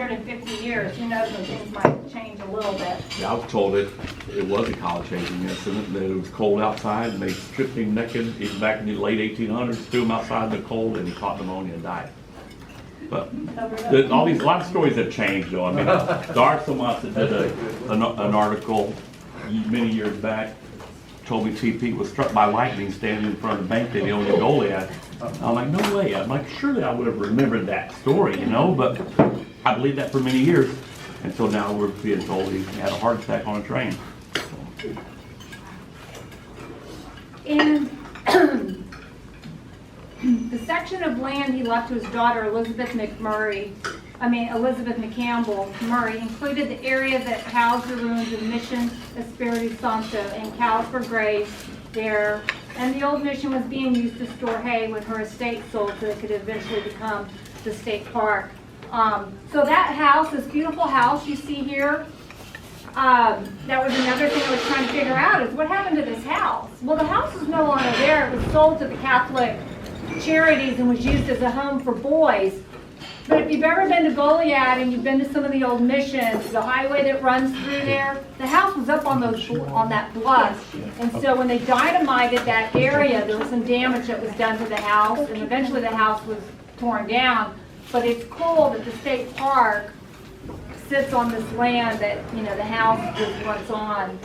150 years, who knows when things might change a little bit. Yeah, I was told it was a college-aging incident, that it was cold outside, and they stripped him naked, even back in the late 1800s, threw him outside in the cold, and he caught pneumonia and died. But a lot of stories have changed, though. I mean, Darth Thomas did an article many years back, told me TP was struck by lightning standing in front of the bank that he owned in Goliad. I'm like, no way. I'm like, surely I would have remembered that story, you know, but I believed that for many years. And so now we're being told he had a heart attack on a train. And the section of land he left to his daughter, Elizabeth McCampbell Murray, included the area that housed the ruins of Mission Espiritu Santo and cows were grazed there. And the old mission was being used to store hay when her estate sold, so it could eventually become the state park. So that house, this beautiful house you see here, that was another thing I was trying to figure out, is what happened to this house? Well, the house is no longer there. It was sold to the Catholic Charities and was used as a home for boys. But if you've ever been to Goliad and you've been to some of the old missions, the highway that runs through there, the house was up on that bluff. And so when they dynamited that area, there was some damage that was done to the house, and eventually the house was torn down. But it's cool that the state park sits on this land that, you know, the house was once on.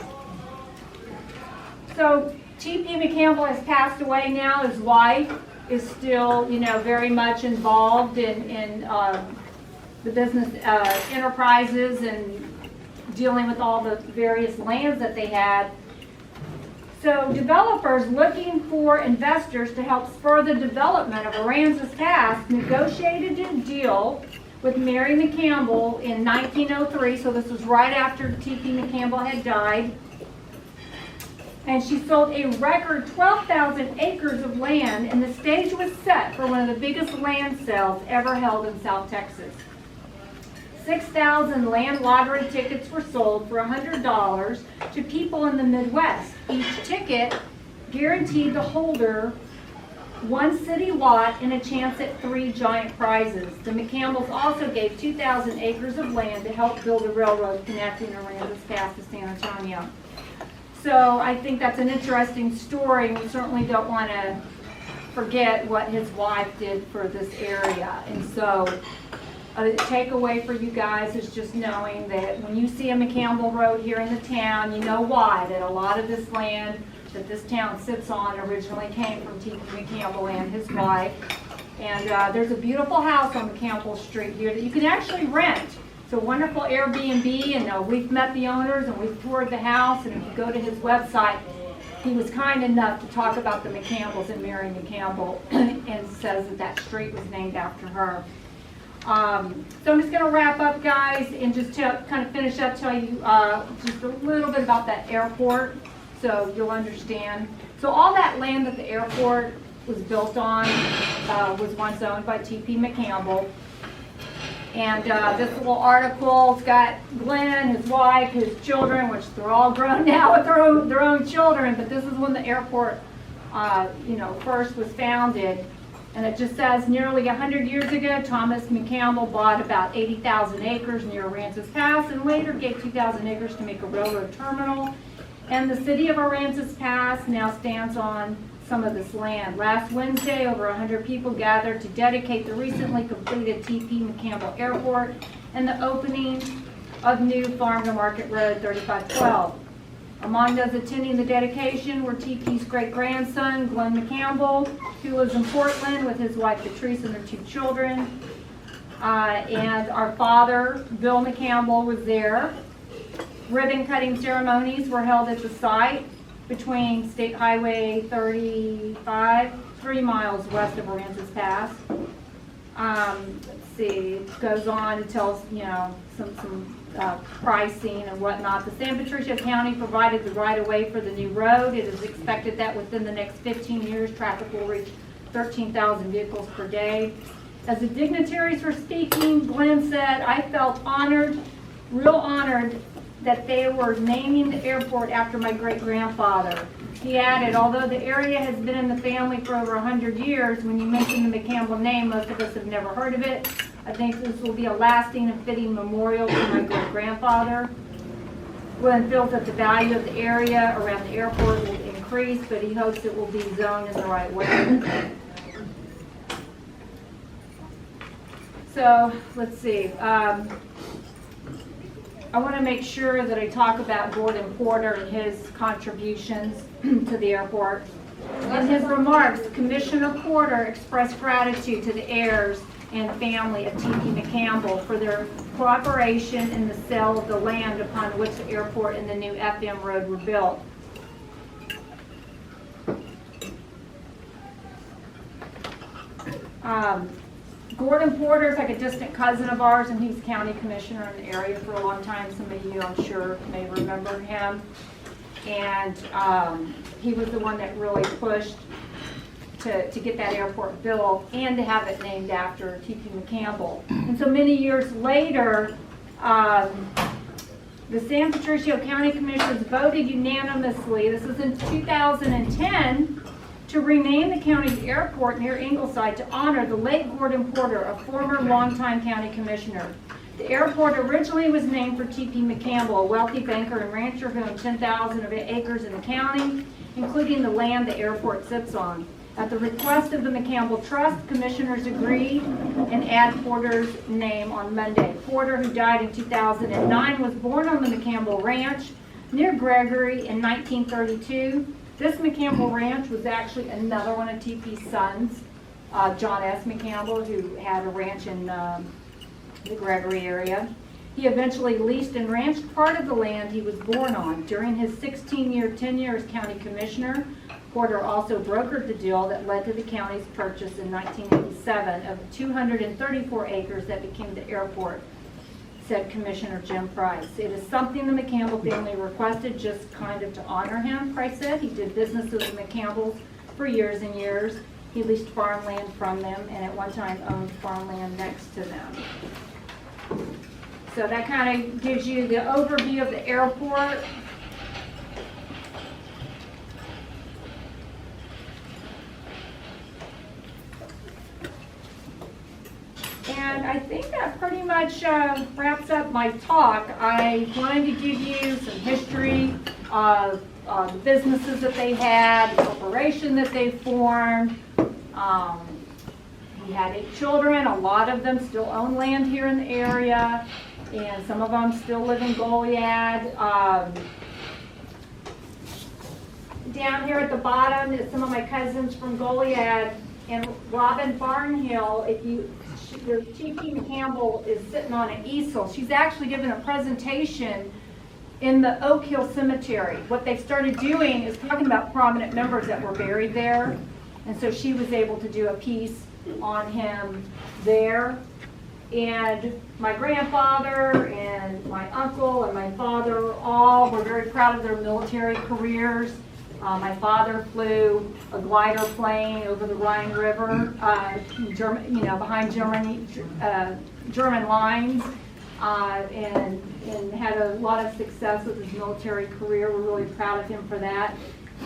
So T.P. McCampbell has passed away now. His wife is still, you know, very much involved in the business enterprises and dealing with all the various lands that they had. So developers looking for investors to help spur the development of Aransas Pass negotiated a deal with Mary McCampbell in 1903. So this was right after T.P. McCampbell had died. And she sold a record 12,000 acres of land, and the stage was set for one of the biggest land sales ever held in South Texas. 6,000 land lottery tickets were sold for $100 to people in the Midwest. Each ticket guaranteed the holder one city lot and a chance at 3 giant prizes. The McCampbells also gave 2,000 acres of land to help build a railroad connecting Aransas Pass to San Antonio. So I think that's an interesting story. We certainly don't want to forget what his wife did for this area. And so a takeaway for you guys is just knowing that when you see a McCampbell Road here in the town, you know why, that a lot of this land that this town sits on originally came from T.P. McCampbell and his wife. And there's a beautiful house on McCampbell Street here that you can actually rent. It's a wonderful Airbnb, and we've met the owners and we've toured the house, and if you go to his website, he was kind enough to talk about the McCampbells and Mary McCampbell and says that that street was named after her. So I'm just going to wrap up, guys, and just kind of finish up, tell you just a little bit about that airport so you'll understand. So all that land that the airport was built on was once owned by T.P. McCampbell. And this little article's got Glenn, his wife, his children, which they're all grown now with their own children, but this is when the airport, first was founded. And it just says, nearly 100 years ago, Thomas McCampbell bought about 80,000 acres near Aransas Pass and later gave 2,000 acres to make a railroad terminal. And the city of Aransas Pass now stands on some of this land. Last Wednesday, over 100 people gathered to dedicate the recently completed T.P. McCampbell Airport and the opening of new Farm to Market Road 3512. Among those attending the dedication were T.P.'s great-grandson, Glenn McCampbell, who lives in Portland with his wife Patrice and their 2 children. And our father, Bill McCampbell, was there. Ribbon-cutting ceremonies were held at the site between State Highway 35, 3 miles west of Aransas Pass. Let's see, it goes on to tell us, some pricing and whatnot. The San Patricio County provided the right-of-way for the new road. It is expected that within the next 15 years, traffic will reach 13,000 vehicles per day. As the dignitaries were speaking, Glenn said, "I felt honored, real honored, that they were naming the airport after my great-grandfather." He added, "Although the area has been in the family for over 100 years, when you mention the McCampbell name, most of us have never heard of it. I think this will be a lasting and fitting memorial to my great-grandfather. Glenn feels that the value of the area around the airport will increase, but he hopes it will be zoned in the right way. So, let's see. I want to make sure that I talk about Gordon Porter and his contributions to the airport. In his remarks, Commissioner Porter expressed gratitude to the heirs and family of T.P. McCampbell for their cooperation in the sale of the land upon which the airport and the new FM road were built. Gordon Porter is like a distant cousin of ours, and he was county commissioner in the area for a long time. Some of you, I'm sure, may remember him. And he was the one that really pushed to get that airport built and to have it named after T.P. McCampbell. And so many years later, the San Patricio County Commissioners voted unanimously, this was in 2010, to rename the county's airport near Ingleside to honor the late Gordon Porter, a former longtime county commissioner. The airport originally was named for T.P. McCampbell, a wealthy banker and rancher who owned 10,000 acres in the county, including the land the airport sits on. At the request of the McCampbell Trust, commissioners agreed and add Porter's name on Monday. Porter, who died in 2009, was born on the McCampbell Ranch near Gregory in 1932. This McCampbell Ranch was actually another one of T.P.'s sons, John S. McCampbell, who had a ranch in the Gregory area. He eventually leased and ranched part of the land he was born on. During his 16-year tenure as county commissioner, Porter also brokered the deal that led to the county's purchase in 1987 of 234 acres that became the airport, said Commissioner Jim Price. It is something the McCampbell family requested just kind of to honor him, Price said. He did business with the McCampbells for years and years. He leased farmland from them and at one time owned farmland next to them. So that kind of gives you the overview of the airport. And I think that pretty much wraps up my talk. I wanted to give you some history of the businesses that they had, the corporation that they formed. He had 8 children. A lot of them still own land here in the area, and some of them still live in Goliad. Down here at the bottom is some of my cousins from Goliad, and Robin Barnhill. Your T.P. McCampbell is sitting on an easel. She's actually given a presentation in the Oak Hill Cemetery. What they've started doing is talking about prominent members that were buried there, and so she was able to do a piece on him there. And my grandfather and my uncle and my father all were very proud of their military careers. My father flew a glider plane over the Rhine River, behind German lines, and had a lot of success with his military career. We're really proud of him for that.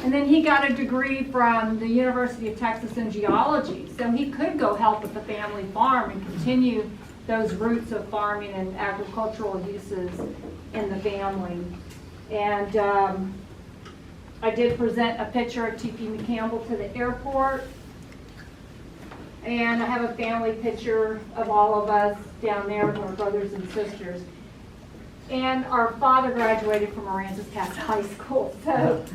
And then he got a degree from the University of Texas in geology, so he could go help with the family farm and continue those roots of farming and agricultural uses in the family. And I did present a picture of T.P. McCampbell to the airport, and I have a family picture of all of us down there with our brothers and sisters. And our father graduated from Aransas Pass High School. So,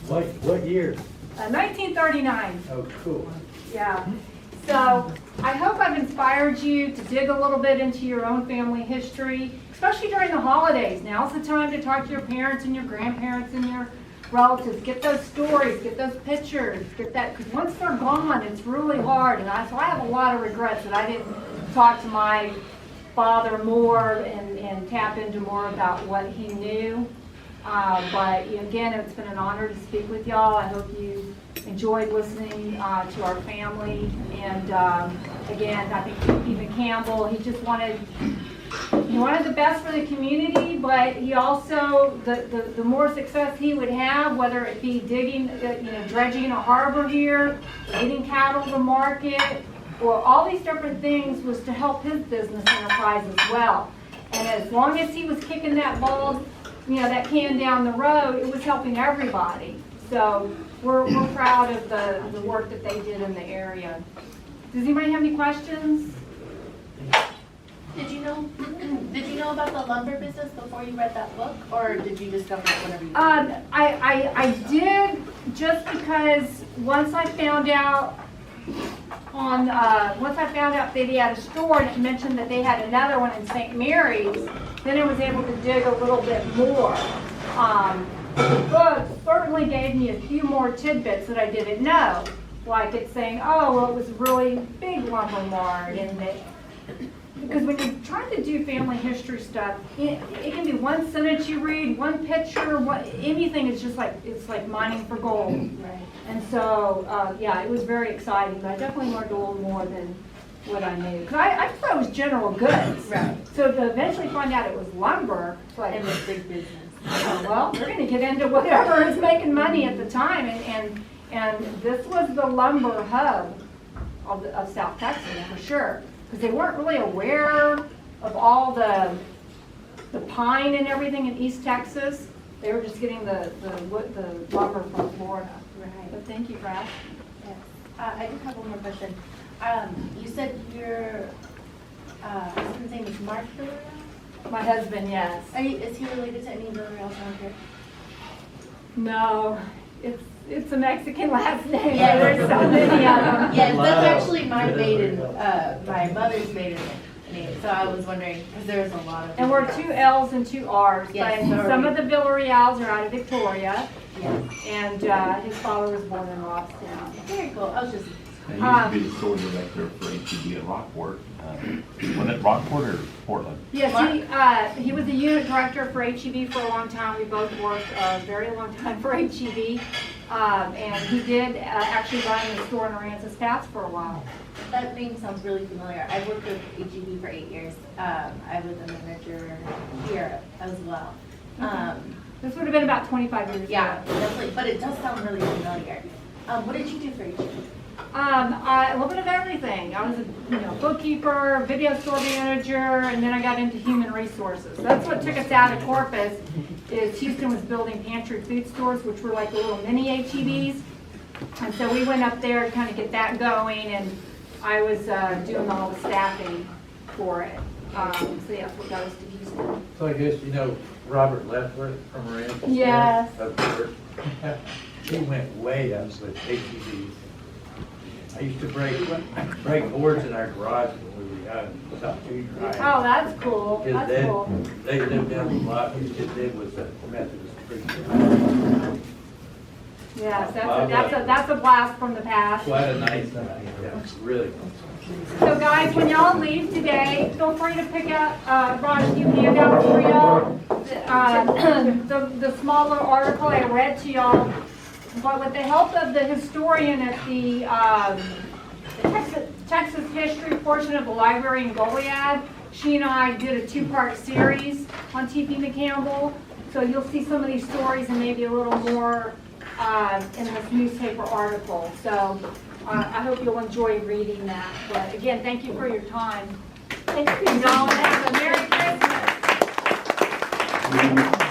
what year? 1939. Oh, cool. Yeah. So I hope I've inspired you to dig a little bit into your own family history, especially during the holidays. Now's the time to talk to your parents and your grandparents and your relatives. Get those stories, get those pictures, get that, because once they're gone, it's really hard. And so I have a lot of regrets that I didn't talk to my father more and tap into more about what he knew. But again, it's been an honor to speak with y'all. I hope you enjoyed listening to our family. And again, I think T.P. McCampbell, he wanted the best for the community, but he also, the more success he would have, whether it be digging, dredging a harbor here, getting cattle to market, or all these different things was to help his business enterprise as well. And as long as he was kicking that ball, that can down the road, it was helping everybody. So we're proud of the work that they did in the area. Does anybody have any questions? Did you know about the lumber business before you read that book, or did you discover it whenever you did? I did, just because once I found out that they had a store and it mentioned that they had another one in St. Mary's, then I was able to dig a little bit more. The book certainly gave me a few more tidbits that I didn't know, like it's saying, oh, well, it was a really big lumber mart, and because when you're trying to do family history stuff, it can be one sentence you read, one picture, anything is just like, it's like mining for gold. Right. And so, yeah, it was very exciting, but I definitely learned a little more than what I knew. Because I thought it was general goods. Right. So to eventually find out it was lumber, it's like, And it's big business. well, we're going to get into whatever is making money at the time. And this was the lumber hub of South Texas, for sure. Because they weren't really aware of all the pine and everything in East Texas. They were just getting the lumber from Florida. Right. But thank you for asking. Yes. I do have one more question. You said your husband's name is Mark Villarreal? My husband, yes. Is he related to any Villarreals around here? No, it's a Mexican last name. Yeah. There's so many of them. Yes, that's actually my my mother's maiden name. So I was wondering, because there's a lot of. And we're 2 L's and 2 R's. Yes, But some of the Villarreals are out of Victoria, Yes. and his father was born in Robstown. Very cool. I was just. I used to be the store director for HEB at Rockport. Was it Rockport or Portland? Yes, he was the unit director for HEB for a long time. We both worked a very long time for HEB. And he did actually run the store in Aransas Pass for a while. That name sounds really familiar. I worked with HEB for 8 years. I was a manager here as well. This would have been about 25 years Yeah, ago. definitely. But it does sound really familiar. What did you do for HEB? A little bit of everything. I was a bookkeeper, video store manager, and then I got into human resources. That's what took us out of Corpus, is Houston was building pantry food stores, which were like little mini HEBs. And so we went up there to kind of get that going, and I was doing all the staffing for it. So yeah, what got us to Houston. So I guess you know Robert Leffler from Aransas? Yes. Of course. He went way up with HEB. I used to break boards in our garage when we were young, about junior high. Oh, that's cool. His That's dad, cool. they lived down the block. His dad was a Methodist preacher. Yes, that's a blast from the past. Quite a nice night. Yeah, really. So guys, when y'all leave today, feel free to pick up, brought a few handouts for y'all. The small little article I read to y'all, but with the help of the historian at the Texas history portion of the library in Goliad, she and I did a 2-part series on T.P. McCampbell. So you'll see some of these stories and maybe a little more in this newspaper article. So I hope you'll enjoy reading that. But again, thank you for your time. Thank you, y'all, and have a Merry Christmas.